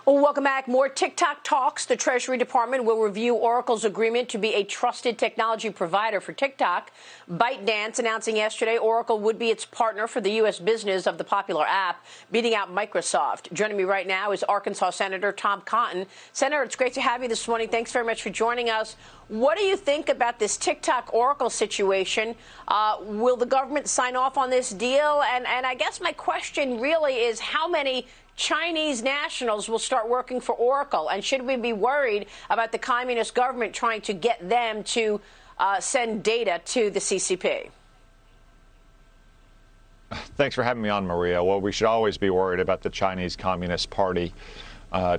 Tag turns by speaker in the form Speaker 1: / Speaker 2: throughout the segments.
Speaker 1: Well, welcome back. More TikTok talks. The Treasury Department will review Oracle's agreement to be a trusted technology provider for TikTok. ByteDance announcing yesterday Oracle would be its partner for the U.S. business of the popular app, beating out Microsoft. Joining me right now is Arkansas Senator Tom Cotton. Senator, it's great to have you this morning. Thanks very much for joining us. What do you think about this TikTok-Oracle situation? Will the government sign off on this deal? And I guess my question really is how many Chinese nationals will start working for Oracle? And should we be worried about the communist government trying to get them to send data to the CCP?
Speaker 2: Thanks for having me on, Maria. Well, we should always be worried about the Chinese Communist Party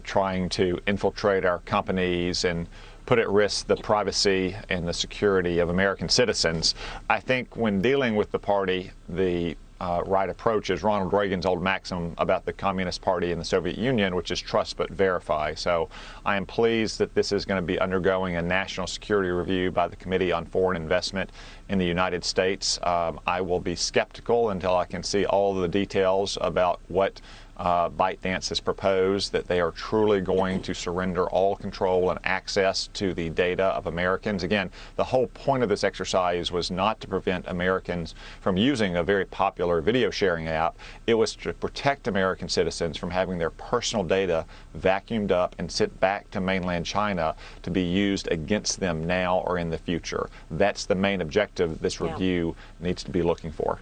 Speaker 2: trying to infiltrate our companies and put at risk the privacy and the security of American citizens. I think when dealing with the party, the right approach is Ronald Reagan's old maxim about the Communist Party in the Soviet Union, which is trust but verify. So I am pleased that this is going to be undergoing a national security review by the Committee on Foreign Investment in the United States. I will be skeptical until I can see all the details about what ByteDance has proposed, that they are truly going to surrender all control and access to the data of Americans. Again, the whole point of this exercise was not to prevent Americans from using a very popular video sharing app. It was to protect American citizens from having their personal data vacuumed up and sent back to mainland China to be used against them now or in the future. That's the main objective this review needs to be looking for.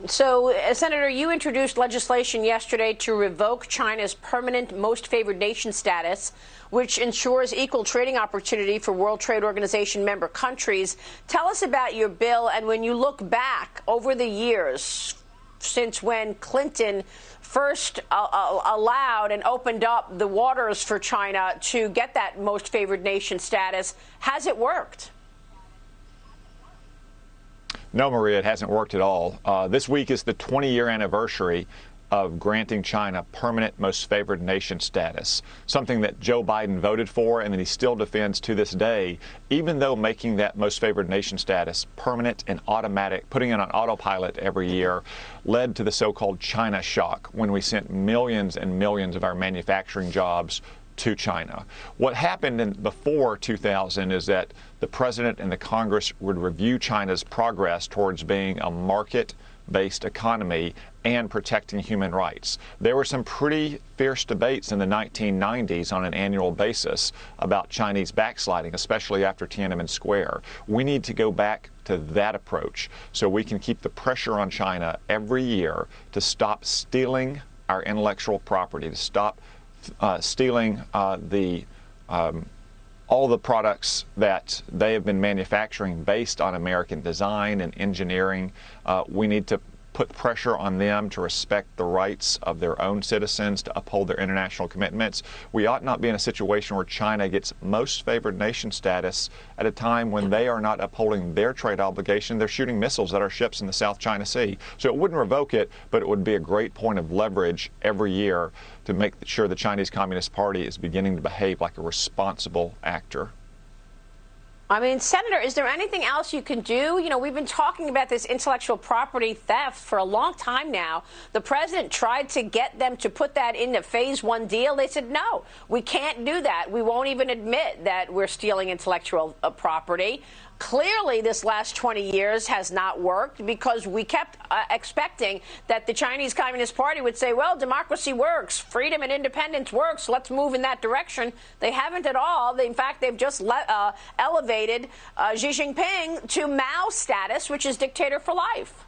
Speaker 1: So, Senator, you introduced legislation yesterday to revoke China's permanent most favored nation status, which ensures equal trading opportunity for World Trade Organization member countries. Tell us about your bill, and when you look back over the years since when Clinton first allowed and opened up the waters for China to get that most favored nation status, has it worked?
Speaker 2: No, Maria, it hasn't worked at all. This week is the 20-year anniversary of granting China permanent most favored nation status, something that Joe Biden voted for and that he still defends to this day, even though making that most favored nation status permanent and automatic, putting it on autopilot every year, led to the so-called China shock when we sent millions and millions of our manufacturing jobs to China. What happened before 2000 is that the president and the Congress would review China's progress towards being a market-based economy and protecting human rights. There were some pretty fierce debates in the 1990s on an annual basis about Chinese backsliding, especially after Tiananmen Square. We need to go back to that approach so we can keep the pressure on China every year to stop stealing our intellectual property, to stop stealing all the products that they have been manufacturing based on American design and engineering. We need to put pressure on them to respect the rights of their own citizens, to uphold their international commitments. We ought not be in a situation where China gets most favored nation status at a time when they are not upholding their trade obligation. They're shooting missiles at our ships in the South China Sea. So it wouldn't revoke it, but it would be a great point of leverage every year to make sure the Chinese Communist Party is beginning to behave like a responsible actor.
Speaker 1: I mean, Senator, is there anything else you can do? You know, we've been talking about this intellectual property theft for a long time now. The president tried to get them to put that in the phase one deal. They said, no, we can't do that. We won't even admit that we're stealing intellectual property. Clearly, this last 20 years has not worked because we kept expecting that the Chinese Communist Party would say, well, democracy works, freedom and independence works, let's move in that direction. They haven't at all. In fact, they've just elevated Xi Jinping to Mao status, which is dictator for life.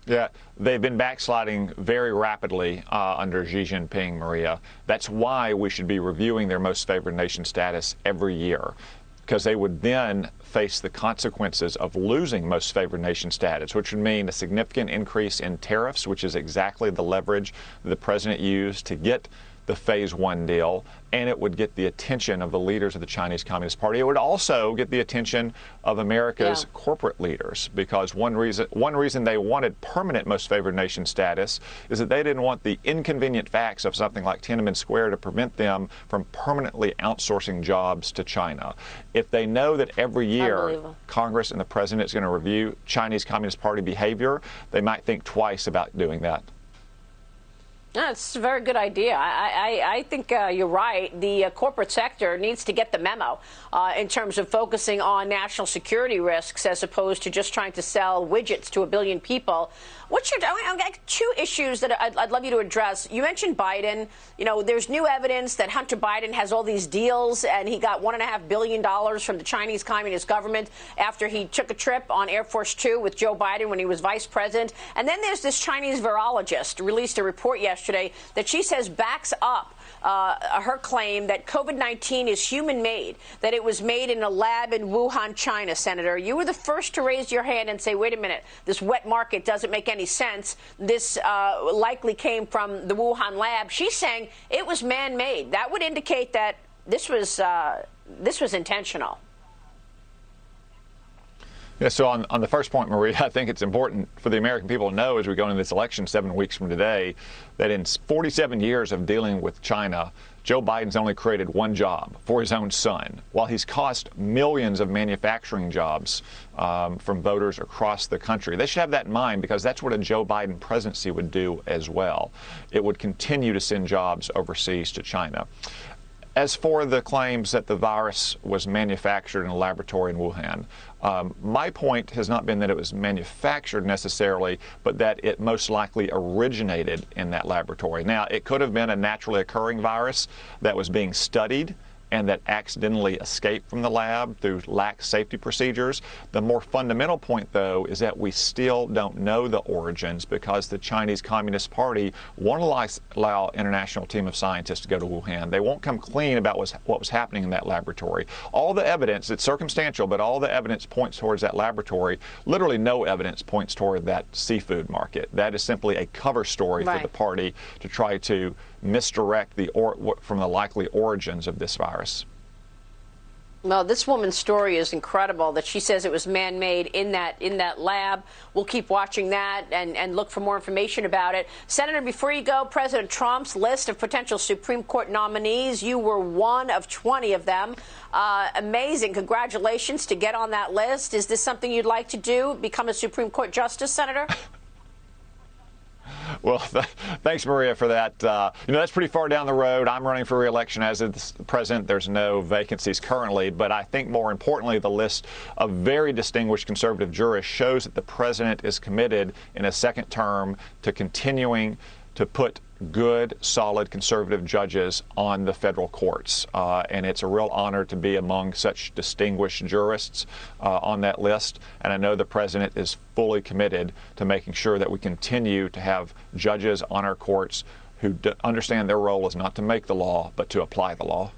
Speaker 2: Yeah, they've been backsliding very rapidly under Xi Jinping, Maria. That's why we should be reviewing their most favored nation status every year, because they would then face the consequences of losing most favored nation status, which would mean a significant increase in tariffs, which is exactly the leverage the president used to get the phase one deal, and it would get the attention of the leaders of the Chinese Communist Party. It would also get the attention of America's corporate leaders, because one reason they wanted permanent most favored nation status is that they didn't want the inconvenient facts of something like Tiananmen Square to prevent them from permanently outsourcing jobs to China. If they know that every year Congress and the president is going to review Chinese Communist Party behavior, they might think twice about doing that.
Speaker 1: That's a very good idea. I think you're right. The corporate sector needs to get the memo in terms of focusing on national security risks as opposed to just trying to sell widgets to a billion people. I got two issues that I'd love you to address. You mentioned Biden. You know, there's new evidence that Hunter Biden has all these deals, and he got $1.5 billion from the Chinese Communist government after he took a trip on Air Force Two with Joe Biden when he was vice president. And then there's this Chinese virologist released a report yesterday that she says backs up her claim that COVID-19 is human-made, that it was made in a lab in Wuhan, China. Senator, you were the first to raise your hand and say, wait a minute, this wet market doesn't make any sense. This likely came from the Wuhan lab. She's saying it was man-made. That would indicate that this was intentional.
Speaker 2: Yeah, so on the first point, Maria, I think it's important for the American people to know as we go into this election 7 weeks from today that in 47 years of dealing with China, Joe Biden's only created one job for his own son, while he's cost millions of manufacturing jobs from voters across the country. They should have that in mind because that's what a Joe Biden presidency would do as well. It would continue to send jobs overseas to China. As for the claims that the virus was manufactured in a laboratory in Wuhan, my point has not been that it was manufactured necessarily, but that it most likely originated in that laboratory. Now, it could have been a naturally occurring virus that was being studied and that accidentally escaped from the lab through lax safety procedures. The more fundamental point, though, is that we still don't know the origins because the Chinese Communist Party won't allow international team of scientists to go to Wuhan. They won't come clean about what was happening in that laboratory. All the evidence, it's circumstantial, but all the evidence points towards that laboratory. Literally no evidence points toward that seafood market. That is simply a cover story for the party to try to misdirect from the likely origins of this virus.
Speaker 1: Well, this woman's story is incredible, that she says it was man-made in that lab. We'll keep watching that and look for more information about it. Senator, before you go, President Trump's list of potential Supreme Court nominees, you were one of 20 of them. Amazing. Congratulations to get on that list. Is this something you'd like to do, become a Supreme Court justice, Senator?
Speaker 2: Well, thanks, Maria, for that. That's pretty far down the road. I'm running for re-election as the president. There's no vacancies currently, but I think more importantly, the list of very distinguished conservative jurists shows that the president is committed in a second term to continuing to put good, solid conservative judges on the federal courts. And it's a real honor to be among such distinguished jurists on that list. And I know the president is fully committed to making sure that we continue to have judges on our courts who understand their role is not to make the law, but to apply the law.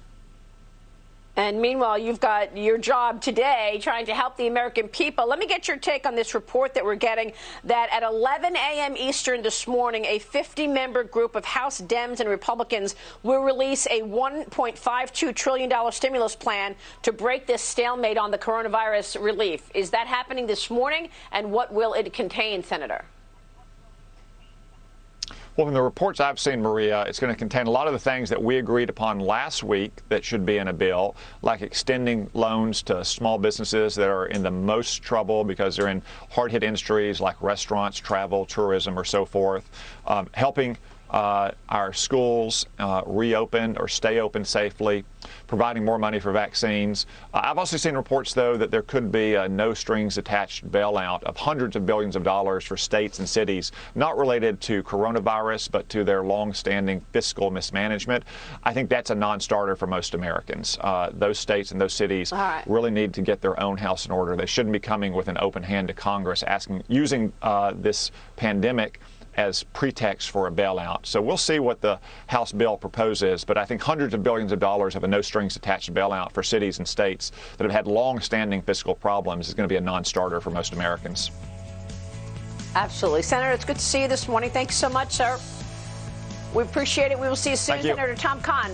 Speaker 1: And meanwhile, you've got your job today trying to help the American people. Let me get your take on this report that we're getting, that at 11 a.m. Eastern this morning, a 50-member group of House Dems and Republicans will release a $1.52 trillion stimulus plan to break this stalemate on the coronavirus relief. Is that happening this morning? And what will it contain, Senator?
Speaker 2: Well, from the reports I've seen, Maria, it's going to contain a lot of the things that we agreed upon last week that should be in a bill, like extending loans to small businesses that are in the most trouble because they're in hard-hit industries like restaurants, travel, tourism, or so forth, helping our schools reopen or stay open safely, providing more money for vaccines. I've also seen reports, though, that there could be a no-strings-attached bailout of hundreds of billions of dollars for states and cities, not related to coronavirus, but to their long-standing fiscal mismanagement. I think that's a non-starter for most Americans. Those states and those cities really need to get their own house in order. They shouldn't be coming with an open hand to Congress, using this pandemic as pretext for a bailout. So we'll see what the House bill proposes, but I think hundreds of billions of dollars of a no-strings-attached bailout for cities and states that have had long-standing fiscal problems is going to be a non-starter for most Americans.
Speaker 1: Absolutely. Senator, it's good to see you this morning. Thanks so much, sir. We appreciate it. We will see you soon. Senator Tom Cotton.